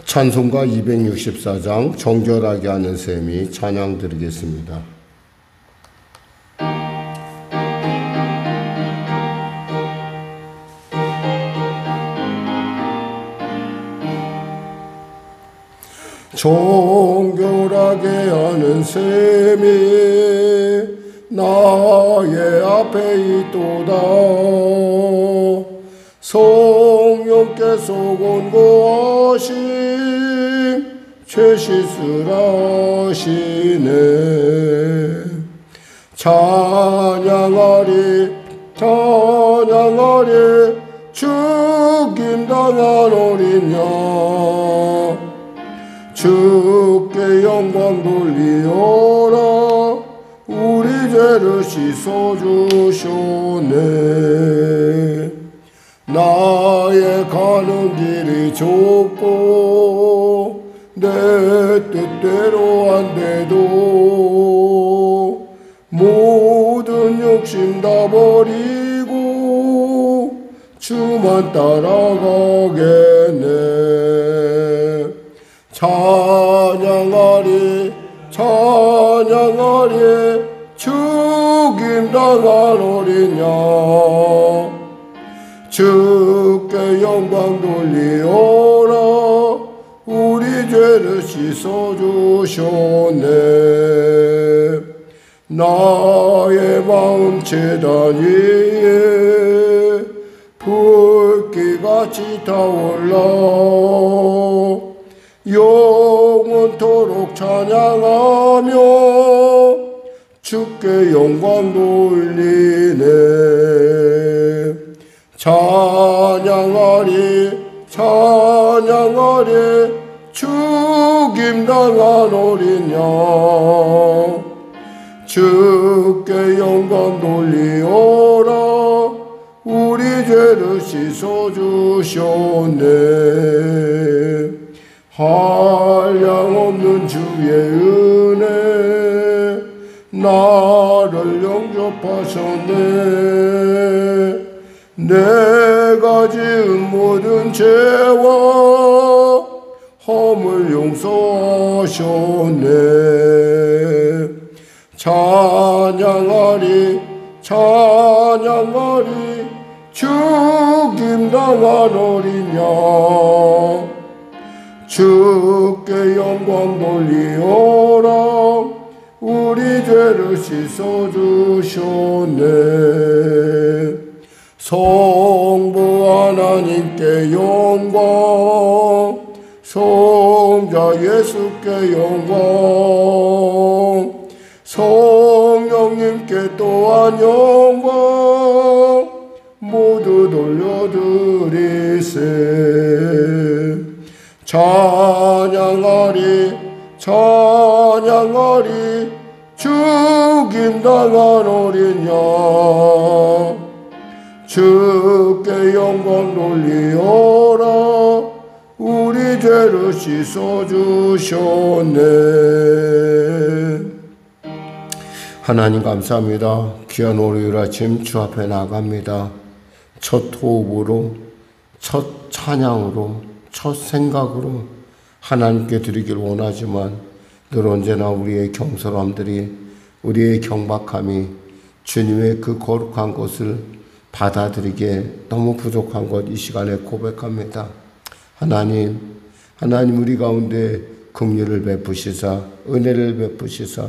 찬송가 264장 정결하게 하는 셈이 찬양 드리겠습니다. 정결하게 하는 셈이 나의 앞에 있도다. 성령께서 권고하심 죄 씻으라시네. 찬양하리 찬양하리 죽임당한 어린 양 주께 영광 돌리어라. 우리 죄를 씻어주셨네. 나의 가는 길이 좁고 내 뜻대로 안 돼도 모든 욕심 다 버리고 주만 따라가겠네. 찬양하리 찬양하리 죽임당한 어린 양 주께 영광 돌리어라. 우리 죄를 씻어주셨네. 나의 마음 제단 위에 불길같이 타올라 영원토록 찬양하며 주께 영광 돌리네. 찬양하리 찬양하리 죽임당한 어린 양 주께 영광 돌리어라. 우리 죄를 씻어주셨네. 한량없는 주의 은혜 나를 영접하셨네. 내가 지은 모든 죄와 허물 용서하셨네. 찬양하리 찬양하리 죽임당한 어린 양 주께 영광 돌리어라. 우리 죄를 씻어주셨네. 성부 하나님께 영광 성자 예수께 영광 성령님께 또한 영광 모두 돌려드리세. 찬양하리 찬양하리 죽임당한 어린 양 주께 영광 돌리어라. 우리 죄를 씻어주셨네. 하나님 감사합니다. 귀한 월요일 아침 주 앞에 나갑니다. 첫 호흡으로 첫 찬양으로 첫 생각으로 하나님께 드리길 원하지만 늘 언제나 우리의 경솔함들이 우리의 경박함이 주님의 그 거룩한 것을 받아들이기에 너무 부족한 것 이 시간에 고백합니다. 하나님 우리 가운데 긍휼을 베푸시사 은혜를 베푸시사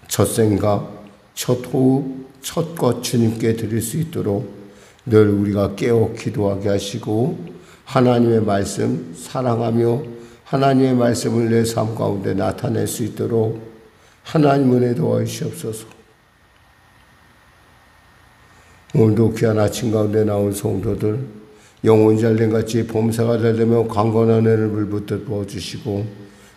첫 생각 첫 호흡 첫 것 주님께 드릴 수 있도록 늘 우리가 깨어 기도하게 하시고 하나님의 말씀 사랑하며 하나님의 말씀을 내 삶 가운데 나타낼 수 있도록 하나님 은혜 도와주시옵소서. 오늘도 귀한 아침 가운데 나온 성도들 영혼이 잘된같이 범사가 잘되며 강건한 은혜를 물붓듯 부어주시고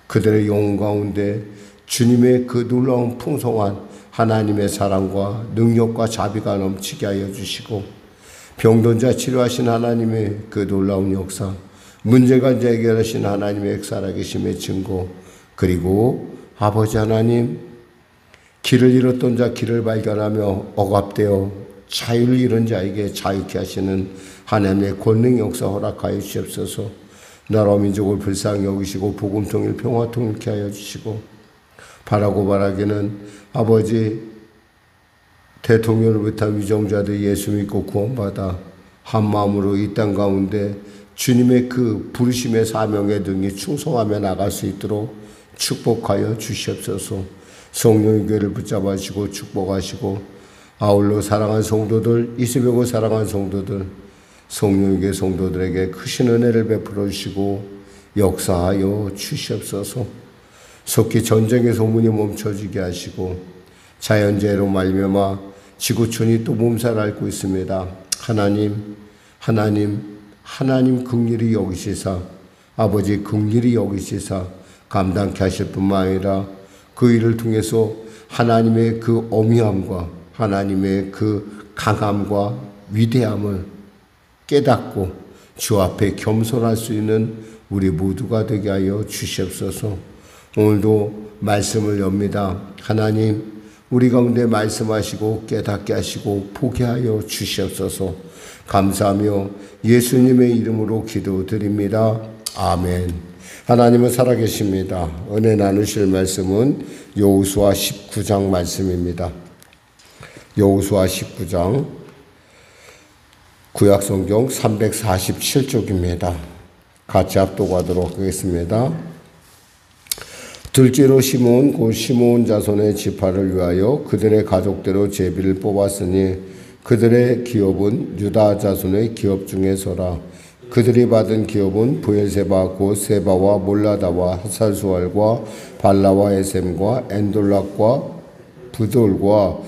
그들의 영혼 가운데 주님의 그 놀라운 풍성한 하나님의 사랑과 능력과 자비가 넘치게 하여 주시고 병든 자 치료하신 하나님의 그 놀라운 역사 문제가 해결하신 하나님의 살아계심의 증거 그리고 아버지 하나님 길을 잃었던 자 길을 발견하며 억압되어 자유를 잃은 자에게 자유케 하시는 하나님의 권능 역사 허락하여 주시옵소서. 나라 민족을 불쌍히 여기시고 복음 통일 평화 통일케 하여 주시고, 바라고 바라기는 아버지 대통령을 비롯한 위정자들 예수 믿고 구원받아 한 마음으로 이 땅 가운데 주님의 그 부르심의 사명에 등이 충성하며 나갈 수 있도록 축복하여 주시옵소서. 성령의 교회를 붙잡아주시고 축복하시고, 아울러 사랑하는 성도들, 이수병을 사랑하는 성도들, 성령의 교회 성도들에게 크신 은혜를 베풀어 주시고 역사하여 주시옵소서. 속히 전쟁의 소문이 멈춰지게 하시고, 자연재해로 말미암아 지구촌이 또 몸살 앓고 있습니다. 하나님 긍휼히 여기시사, 아버지 긍휼히 여기시사 감당케 하실 뿐만 아니라 그 일을 통해서 하나님의 그 어미함과 하나님의 그 강함과 위대함을 깨닫고 주 앞에 겸손할 수 있는 우리 모두가 되게 하여 주시옵소서. 오늘도 말씀을 엽니다. 하나님, 우리 가운데 말씀하시고 깨닫게 하시고 보게 하여 주시옵소서. 감사하며 예수님의 이름으로 기도드립니다. 아멘. 하나님은 살아계십니다. 은혜 나누실 말씀은 여호수아 19장 말씀입니다. 여호수아 19장 구약성경 347쪽입니다. 같이 합독하도록 하겠습니다. 둘째로 시므온 곧 시므온 자손의 지파를 위하여 그들의 가족대로 제비를 뽑았으니 그들의 기업은 유다 자손의 기업 중에서라. 그들이 받은 기업은 브엘세바 곧 세바와 몰라다와 하살수알과 발라와 에셈과 엔돌락과 부돌과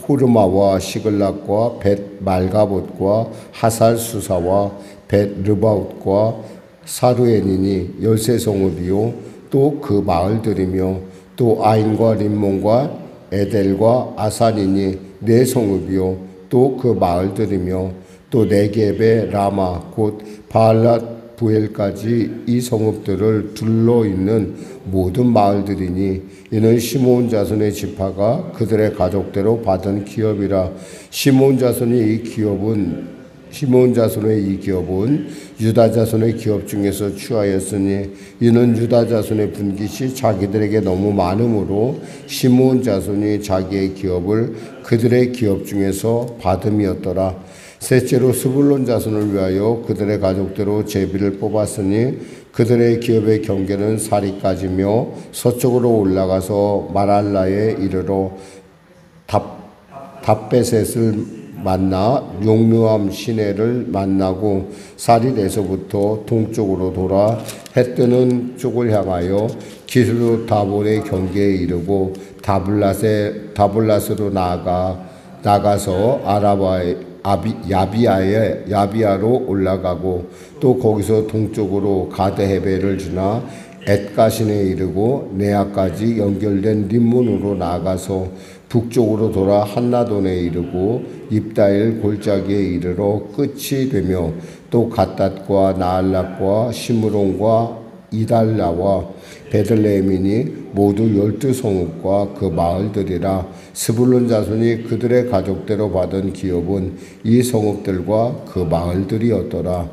호르마와 시글락과 벳 말가봇과 하살수사와 벳 르바웃과 사루엔이니 13성읍이요 또 그 마을들이며 또 아인과 림몬과 에델과 아산이니 4성읍이요 또 그 마을들이며 또 네겝의 라마 곧 바알랏 부엘까지 이 성읍들을 둘러 있는 모든 마을들이니 이는 시므온 자손의 지파가 그들의 가족대로 받은 기업이라. 시므온 자손의 이 기업은 유다 자손의 기업 중에서 취하였으니 이는 유다 자손의 분깃이 자기들에게 너무 많으므로 시므온 자손이 자기의 기업을 그들의 기업 중에서 받음이었더라. 셋째로 스불론 자손을 위하여 그들의 가족대로 제비를 뽑았으니 그들의 기업의 경계는 사리까지며 서쪽으로 올라가서 마랄라에 이르러 답베셋을 만나 용르암 시내를 만나고 사릴에서부터 동쪽으로 돌아 해 뜨는 쪽을 향하여 기스로 다볼의 경계에 이르고 다블랏으로 나가서 야비아로 올라가고 또 거기서 동쪽으로 가드헤벨을 지나 엣가신에 이르고 네아까지 연결된 림몬으로 나가서 북쪽으로 돌아 한나돈에 이르고 입다일 골짜기에 이르러 끝이 되며 또 갓닷과 나알락과 시므론과 이달라와 베들레헴이니 모두 12성읍과 그 마을들이라. 스불론 자손이 그들의 가족대로 받은 기업은 이 성읍들과 그 마을들이었더라.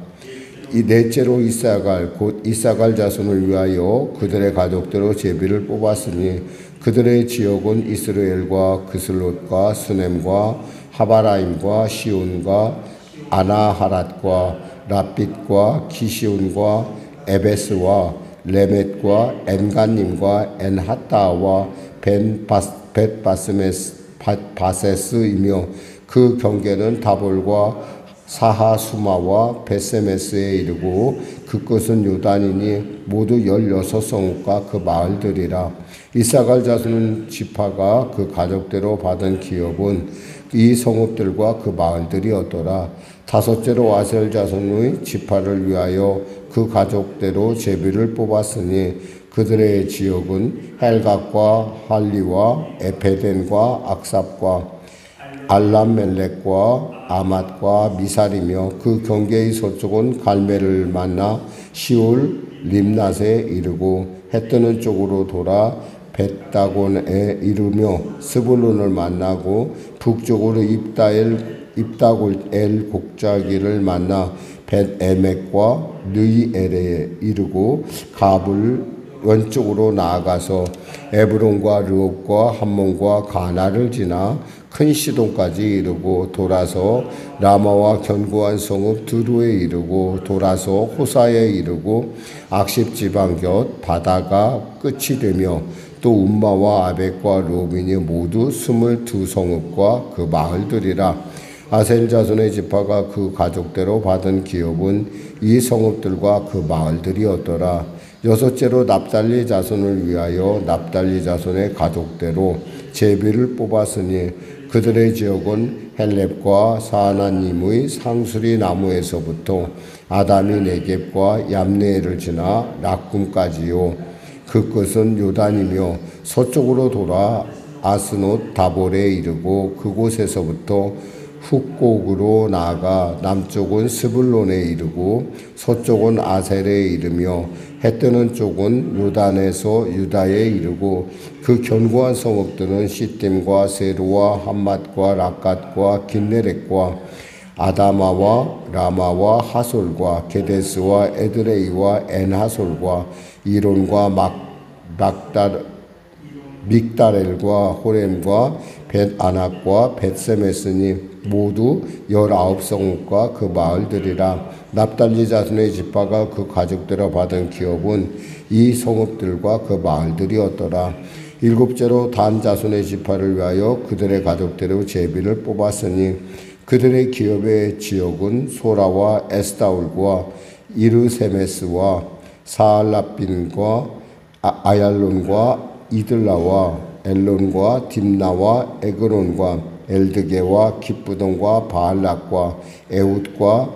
이 넷째로 이사갈 곧 이사갈 자손을 위하여 그들의 가족대로 제비를 뽑았으니 그들의 지역은 이스라엘과 그슬롯과 스넴과 하바라임과 시온과 아나하랏과 랍빗과 기시온과 에베스와 레멧과 엔간님과 엔하타와 벳바세스이며 그 경계는 다볼과 사하수마와 베세메스에 이르고 그 끝은 요단이니 모두 16성읍과 그 마을들이라. 이사갈 자손 지파가 그 가족대로 받은 기업은 이 성읍들과 그 마을들이었더라. 다섯째로 아셀 자손의 지파를 위하여 그 가족대로 제비를 뽑았으니 그들의 지역은 헬갓과 할리와 에페덴과 악삽과 알람멜렉과 아맛과 미살이며 그 경계의 서쪽은 갈멜을 만나 시올 림낫에 이르고 해뜨는 쪽으로 돌아 벳다곤에 이르며 스불론을 만나고 북쪽으로 입다골 곡자기를 만나 벳에멕과 느이엘에 이르고 갑을 왼쪽으로 나아가서 에브론과 르홉과 함몬과 가나를 지나 큰 시돈까지 이르고 돌아서 라마와 견고한 성읍 두루에 이르고 돌아서 호사에 이르고 악십 지방 곁 바다가 끝이 되며 또 움마와 아벡과 로빈이 모두 22성읍과 그 마을들이라. 아셀 자손의 지파가 그 가족대로 받은 기업은 이 성읍들과 그 마을들이었더라. 여섯째로 납달리 자손을 위하여 납달리 자손의 가족대로 제비를 뽑았으니 그들의 지역은 헬렙과 사하나님의 상수리 나무에서부터 아담이 네겝과 얌네를 지나 락꿈까지요. 그 끝은 요단이며 서쪽으로 돌아 아스노 다볼에 이르고 그곳에서부터 훅곡으로 나아가 남쪽은 스불론에 이르고 서쪽은 아셀에 이르며 해뜨는 쪽은 요단에서 유다에 이르고 그 견고한 성읍들은 시딤과 세루와 함맛과 락갓과 긴네렛과 아다마와 라마와 하솔과 게데스와 에드레이와 엔하솔과 이론과 믹다렐과 호렘과 벳아낙과 벳세메스니 모두 19성읍과 그 마을들이라. 납달리 자손의 지파가 그 가족대로 받은 기업은 이 성읍들과 그 마을들이었더라. 일곱째로 단 자손의 지파를 위하여 그들의 가족대로 제비를 뽑았으니 그들의 기업의 지역은 소라와 에스다울과 이르세메스와 사알라빈과 아얄론과 이들라와 엘론과 딥나와 에그론과 엘드게와 기쁘돈과 바알락과 에웃과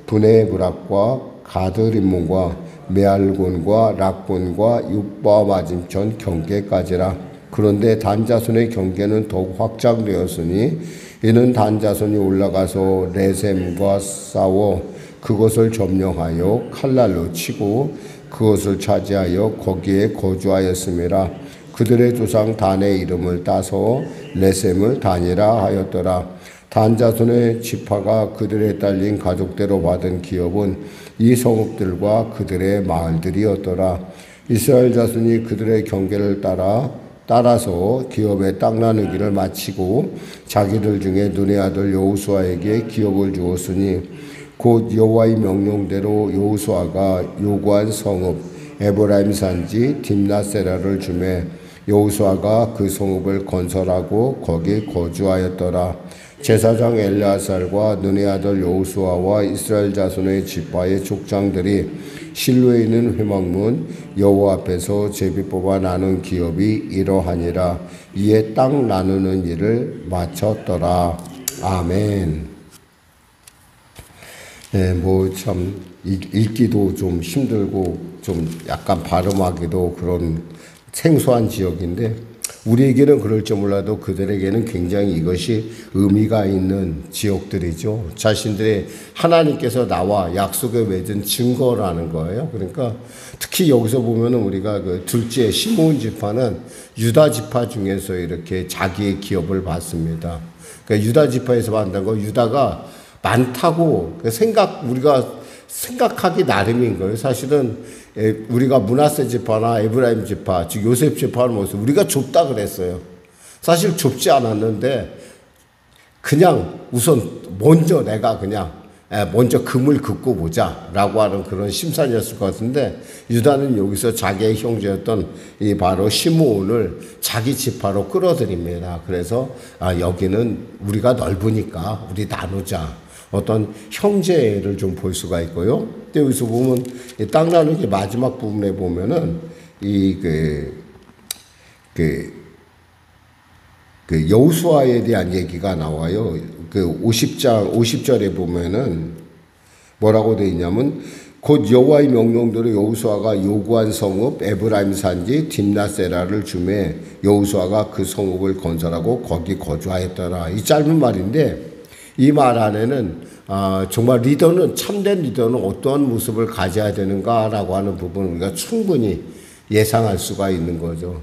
브네브락과 가드림몬과 메알곤과 락곤과 육바와 맞은편 경계까지라. 그런데 단자손의 경계는 더욱 확장되었으니 이는 단자손이 올라가서 레셈과 싸워 그것을 점령하여 칼날로 치고 그것을 차지하여 거기에 거주하였음이라. 그들의 조상 단의 이름을 따서 레셈을 단이라 하였더라. 단 자손의 지파가 그들의 딸린 가족대로 받은 기업은 이 성읍들과 그들의 마을들이었더라. 이스라엘 자손이 그들의 경계를 따라서 기업의 땅 나누기를 마치고 자기들 중에 눈의 아들 여호수아에게 기업을 주었으니 곧 여호와의 명령대로 여호수아가 요구한 성읍 에브라임 산지 딥나세라를 주매 여호수아가 그 성읍을 건설하고 거기 거주하였더라. 제사장 엘르아살과 눈의 아들 여호수아와 이스라엘 자손의 지파의 족장들이 실로에 있는 회막문 여호와 앞에서 제비 뽑아 나눈 기업이 이러하니라. 이에 땅 나누는 일을 마쳤더라. 아멘. 네, 참 읽기도 좀 힘들고 좀 약간 발음하기도 그런 생소한 지역인데 우리에게는 그럴지 몰라도 그들에게는 굉장히 이것이 의미가 있는 지역들이죠. 자신들의 하나님께서 나와 약속에 맺은 증거라는 거예요. 그러니까 특히 여기서 보면은 우리가 그 둘째 시므온 지파는 유다 지파 중에서 이렇게 자기의 기업을 받습니다. 그러니까 유다 지파에서 받는 거 유다가 많다고 우리가 생각하기 나름인 거예요. 사실은 우리가 므낫세 지파나 에브라임 지파, 즉 요셉 지파는 모습 우리가 좁다 그랬어요. 사실 좁지 않았는데 그냥 우선 먼저 내가 그냥 먼저 금을 긋고 보자라고 하는 그런 심산이었을 것 같은데 유다는 여기서 자기의 형제였던 이 바로 시므온을 자기 지파로 끌어들입니다. 그래서 여기는 우리가 넓으니까 우리 나누자. 어떤 형제를 좀 볼 수가 있고요. 근데 여기서 보면 땅 나누기 마지막 부분에 보면은 여호수아에 대한 얘기가 나와요. 50절에 보면은 뭐라고 되어 있냐면 곧 여호와의 명령대로 여호수아가 요구한 성읍 에브라임 산지 딥나세라를 주매 여호수아가 그 성읍을 건설하고 거기 거주하였더라. 이 짧은 말인데 이 말 안에는 정말 참된 리더는 어떠한 모습을 가져야 되는가라고 하는 부분을 우리가 충분히 예상할 수가 있는 거죠.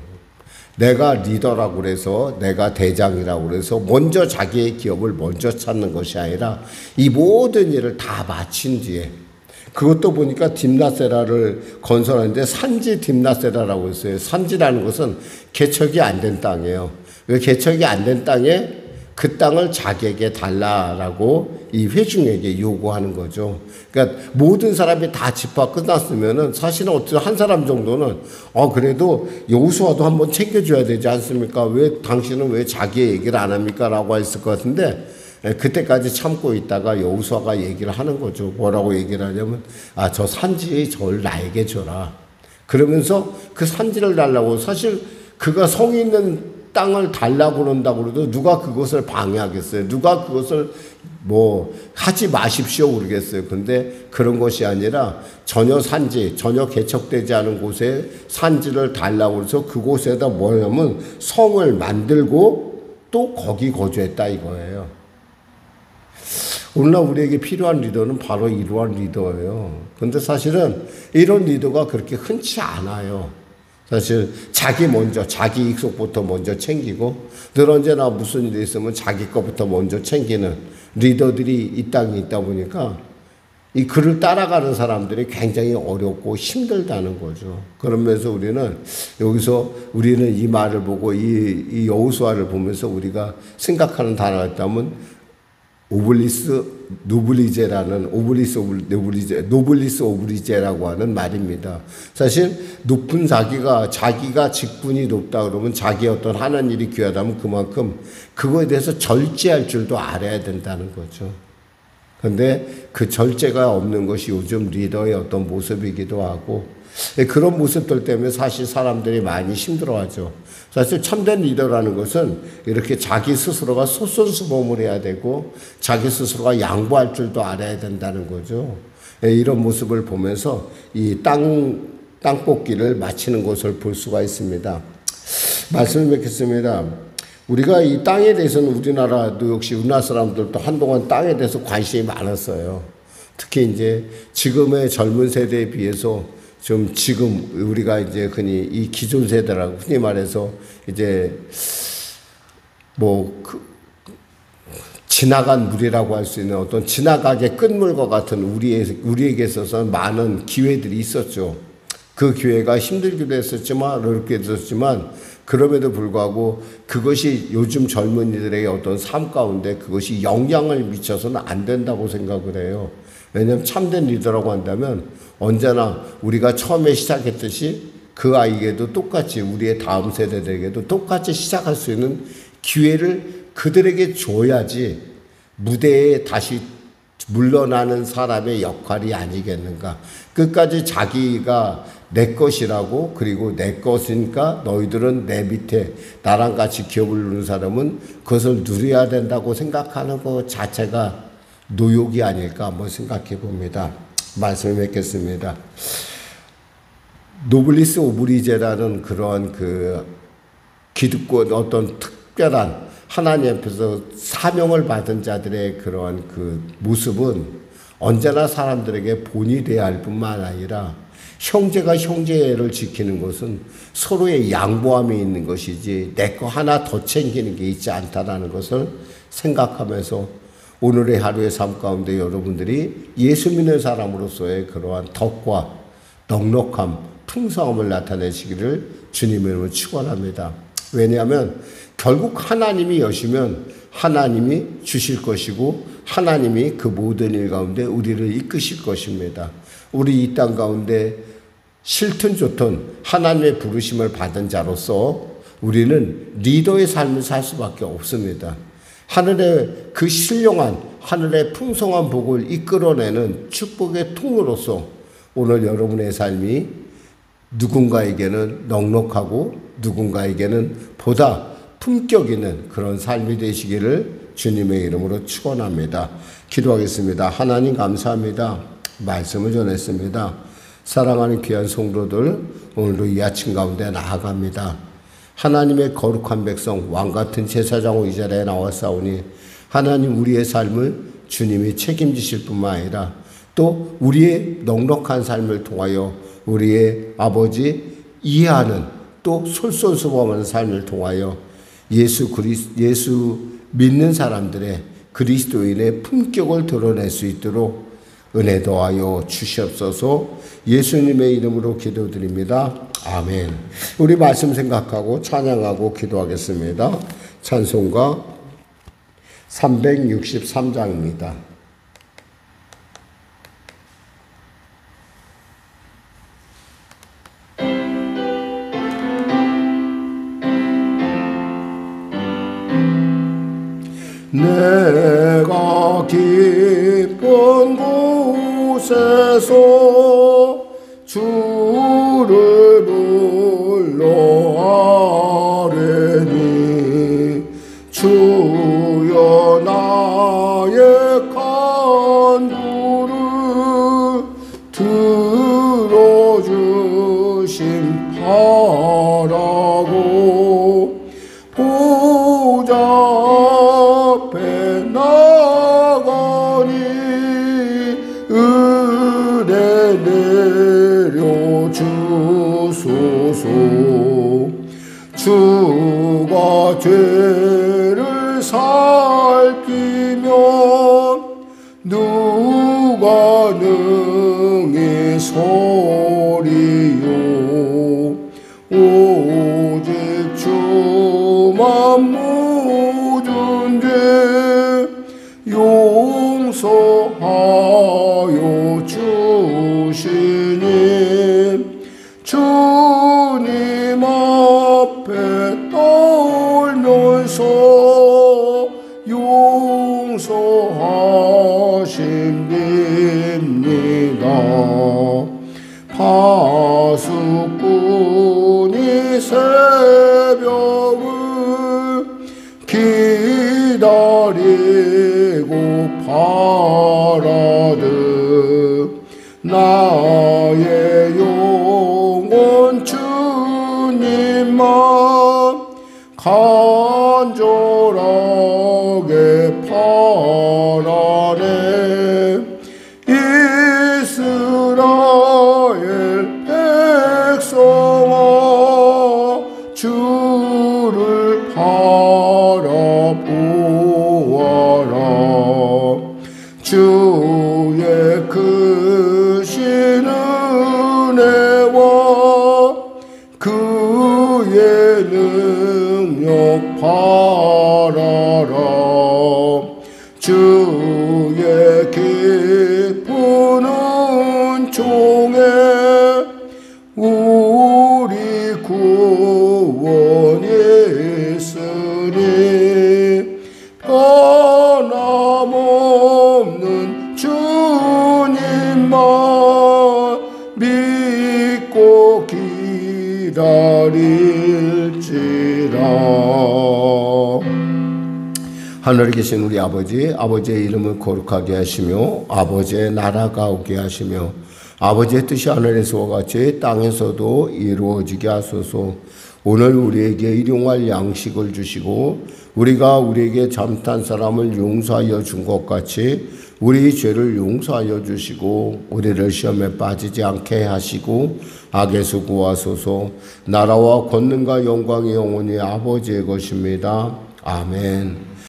내가 리더라고 그래서 내가 대장이라고 그래서 먼저 자기의 기업을 먼저 찾는 것이 아니라 이 모든 일을 다 마친 뒤에 그것도 보니까 딥나세라를 건설하는데 산지 딥나세라라고 했어요. 산지라는 것은 개척이 안 된 땅이에요. 그 개척이 안 된 땅에 그 땅을 자기에게 달라라고 이 회중에게 요구하는 거죠. 그러니까 모든 사람이 다 집화 끝났으면은 사실은 어떤 한 사람 정도는 그래도 여호수아도 한번 챙겨줘야 되지 않습니까? 왜 당신은 왜 자기의 얘기를 안 합니까? 라고 했을 것 같은데 그때까지 참고 있다가 여호수아가 얘기를 하는 거죠. 뭐라고 얘기를 하냐면 저 산지 저를 나에게 줘라. 그러면서 그 산지를 달라고 사실 그가 성이 있는 땅을 달라고 그런다고 그래도 누가 그것을 방해하겠어요? 누가 그것을 하지 마십시오 그러겠어요? 근데 그런 것이 아니라 전혀 산지, 전혀 개척되지 않은 곳에 산지를 달라고 해서 그곳에다 뭐냐면 성을 만들고 또 거기 거주했다 이거예요. 오늘날 우리에게 필요한 리더는 바로 이러한 리더예요. 근데 사실은 이런 리더가 그렇게 흔치 않아요. 사실 자기 익속부터 먼저 챙기고 늘 언제나 무슨 일이 있으면 자기 것부터 먼저 챙기는 리더들이 이 땅에 있다 보니까 이 그를 따라가는 사람들이 굉장히 어렵고 힘들다는 거죠. 그러면서 우리는 이 말을 보고 이 여호수아를 보면서 우리가 생각하는 단어가 있다면 노블리스 오브리제라고 하는 말입니다. 사실 높은 자기가 직분이 높다 그러면 자기의 어떤 하는 일이 귀하다면 그만큼 그거에 대해서 절제할 줄도 알아야 된다는 거죠. 그런데 그 절제가 없는 것이 요즘 리더의 어떤 모습이기도 하고 그런 모습들 때문에 사실 사람들이 많이 힘들어하죠. 사실 참된 리더라는 것은 이렇게 자기 스스로가 솔선수범을 해야 되고 자기 스스로가 양보할 줄도 알아야 된다는 거죠. 이런 모습을 보면서 이 땅 뽑기를 마치는 것을 볼 수가 있습니다. 말씀을 맺겠습니다. 우리가 이 땅에 대해서는 우리나라도 역시 우리나라 사람들도 한동안 땅에 대해서 관심이 많았어요. 특히 이제 지금의 젊은 세대에 비해서 지금 우리가 이제 흔히 이 기존 세대라고 흔히 말해서 이제 지나간 물이라고 할 수 있는 어떤 지나가게 끝물과 같은 우리에게 있어서는 많은 기회들이 있었죠. 그 기회가 힘들기도 했었지만 어렵기도 했었지만 그럼에도 불구하고 그것이 요즘 젊은이들에게 어떤 삶 가운데 그것이 영향을 미쳐서는 안 된다고 생각을 해요. 왜냐하면 참된 리더라고 한다면 언제나 우리가 처음에 시작했듯이 그 아이에게도 똑같이 우리의 다음 세대들에게도 똑같이 시작할 수 있는 기회를 그들에게 줘야지 무대에 다시 물러나는 사람의 역할이 아니겠는가. 끝까지 자기가 내 것이라고 그리고 내 것이니까 너희들은 내 밑에 나랑 같이 기업을 누리는 사람은 그것을 누려야 된다고 생각하는 것 자체가 노욕이 아닐까 한번 생각해 봅니다. 말씀을 맺겠습니다. 노블리스 오브리제라는 그런 기득권 어떤 특별한 하나님 앞에서 사명을 받은 자들의 그러한 그 모습은 언제나 사람들에게 본이 되어야 할 뿐만 아니라 형제가 형제를 지키는 것은 서로의 양보함이 있는 것이지 내 거 하나 더 챙기는 게 있지 않다라는 것을 생각하면서 오늘의 하루의 삶 가운데 여러분들이 예수 믿는 사람으로서의 그러한 덕과 넉넉함, 풍성함을 나타내시기를 주님의 이름으로 축원합니다. 왜냐하면 결국 하나님이 여시면 하나님이 주실 것이고 하나님이 그 모든 일 가운데 우리를 이끄실 것입니다. 우리 이 땅 가운데 싫든 좋든 하나님의 부르심을 받은 자로서 우리는 리더의 삶을 살 수밖에 없습니다. 하늘의 그 신령한 하늘의 풍성한 복을 이끌어내는 축복의 통로로서 오늘 여러분의 삶이 누군가에게는 넉넉하고 누군가에게는 보다 품격 있는 그런 삶이 되시기를 주님의 이름으로 축원합니다. 기도하겠습니다. 하나님 감사합니다. 말씀을 전했습니다. 사랑하는 귀한 성도들, 오늘도 이 아침 가운데 나아갑니다. 하나님의 거룩한 백성 왕같은 제사장으로 이 자리에 나왔사오니 하나님 우리의 삶을 주님이 책임지실 뿐만 아니라 또 우리의 넉넉한 삶을 통하여 우리의 아버지 이해하는 또 솔솔수범하는 삶을 통하여 예수 믿는 사람들의 그리스도인의 품격을 드러낼 수 있도록 은혜 더하여 주시옵소서. 예수님의 이름으로 기도드립니다. 아멘. 우리 말씀 생각하고 찬양하고 기도하겠습니다. 찬송가 363장입니다. 내가 깊은 곳에서 주를 불러 아뢰니 주여 나의 간구를 들어주심 바라고 보좌 앞에 나가니 은혜 내려주소서. 주가 죄를 살피면 누가 능히 서리요. 오직 주만 모든 죄 용서하여 주시니 주님 앞에 떨면서 용서하십니다. 파수꾼이 새벽을 기다리고 바라듯 나의 영혼 주님만 간절하게 바라네. 이스라엘 백성아 주를 바라보아라. 주의 크신 은혜와 그의 능력 바라라. 주의 깊은 은총에 우리 구원이 있으니 변함없는 주님만 믿고 기다릴지라. 하늘에 계신 우리 아버지, 아버지의 이름을 거룩하게 하시며 아버지의 나라가 오게 하시며 아버지의 뜻이 하늘에서와 같이 땅에서도 이루어지게 하소서. 오늘 우리에게 일용할 양식을 주시고 우리가 우리에게 잘못한 사람을 용서하여 준 것 같이 우리 죄를 용서하여 주시고 우리를 시험에 빠지지 않게 하시고 악에서 구하소서. 나라와 권능과 영광이 영원히 아버지의 것입니다. 아멘.